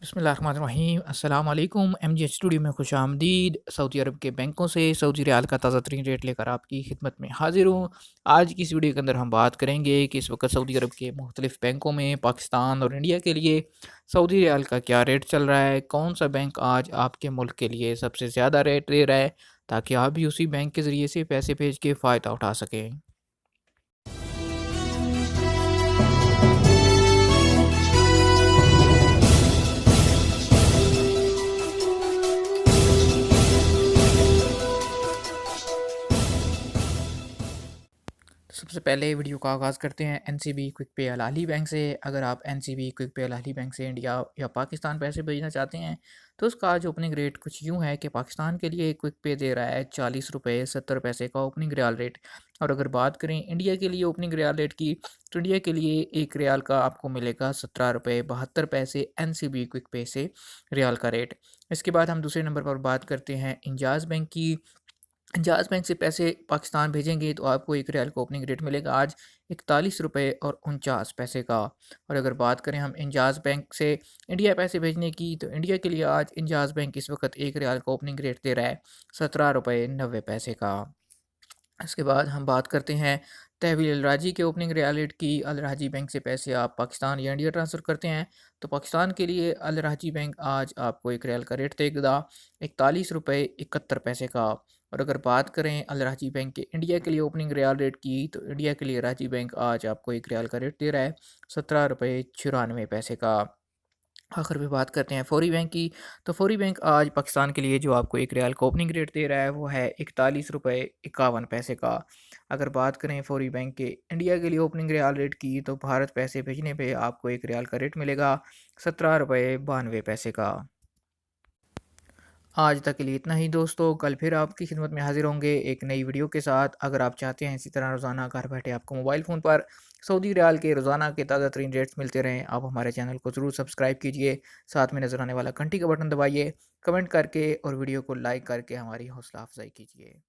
बिस्मिल्लाहिर्रहमानिर्रहीम अस्सलाम वालेकुम एमजीएच स्टूडियो में खुशामदीद। सऊदी अरब के बैंकों से सऊदी रियाल का ताज़ा तरीन रेट लेकर आपकी खिदमत में हाजिर हूँ। आज की इस वीडियो के अंदर हम बात करेंगे कि इस वक्त सऊदी अरब के मुख्तलिफ़ बैंकों में पाकिस्तान और इंडिया के लिए सऊदी रियाल का क्या रेट चल रहा है, कौन सा बैंक आज आपके मुल्क के लिए सबसे ज़्यादा रेट दे रहा है, ताकि आप भी उसी बैंक के ज़रिए से पैसे भेज के फ़ायदा उठा सकें। तो सबसे पहले वीडियो का आगाज़ करते हैं एनसीबी क्विक पे अल अहली बैंक से। अगर आप एनसीबी क्विक पे अल अहली बैंक से इंडिया या पाकिस्तान पैसे भेजना चाहते हैं तो उसका आज ओपनिंग रेट कुछ यूँ है कि पाकिस्तान के लिए क्विक पे दे रहा है 40 रुपये 70 पैसे का ओपनिंग रियाल रेट। और अगर बात करें इंडिया के लिए ओपनिंग रियाल रेट की, तो इंडिया के लिए एक रियाल का आपको मिलेगा 17 रुपये 72 पैसे एनसीबी क्विक पे से रियाल का रेट। इसके बाद हम दूसरे नंबर पर बात करते हैं इंजाज़ बैंक की। इंजाज़ बैंक से पैसे पाकिस्तान भेजेंगे तो आपको एक रियाल का ओपनिंग रेट मिलेगा आज 41 रुपये 49 पैसे का। और अगर बात करें हम इंजाज़ बैंक से इंडिया पैसे भेजने की, तो इंडिया के लिए आज इंजाज़ बैंक इस वक्त एक रियाल का ओपनिंग रेट दे रहा है 17 रुपये 90 पैसे का। इसके बाद हम बात करते हैं तहवील अल राजी के ओपनिंग रियाल रेट की। अल राजी बैंक से पैसे आप पाकिस्तान या इंडिया ट्रांसफ़र करते हैं तो पाकिस्तान के लिए अल राजी बैंक आज आपको एक रियाल का रेट देगा 41 रुपये 71 पैसे का। और अगर बात करें अल राजी बैंक के इंडिया के लिए ओपनिंग रियाल रेट की, तो इंडिया के लिए राजी बैंक आज आपको एक रियाल का रेट दे रहा है 17 रुपये 94 पैसे का। आखिर में बात करते हैं फ़ौरी बैंक की। तो फ़ौरी बैंक आज पाकिस्तान के लिए जो आपको एक रियाल का ओपनिंग रेट दे रहा है वो है 41 रुपये 51 पैसे का। अगर बात करें फ़ौरी बैंक के इंडिया के लिए ओपनिंग रियाल रेट की, तो भारत पैसे भेजने पे आपको एक रियाल का रेट मिलेगा 17 रुपये 92 पैसे का। आज तक के लिए इतना ही दोस्तों, कल फिर आपकी खिदमत में हाजिर होंगे एक नई वीडियो के साथ। अगर आप चाहते हैं इसी तरह रोज़ाना घर बैठे आपको मोबाइल फ़ोन पर सऊदी रियाल के रोज़ाना के ताज़ा तरीन रेट्स मिलते रहें, आप हमारे चैनल को ज़रूर सब्सक्राइब कीजिए। साथ में नज़र आने वाला घंटी का बटन दबाइए, कमेंट करके और वीडियो को लाइक करके हमारी हौसला अफजाई कीजिए।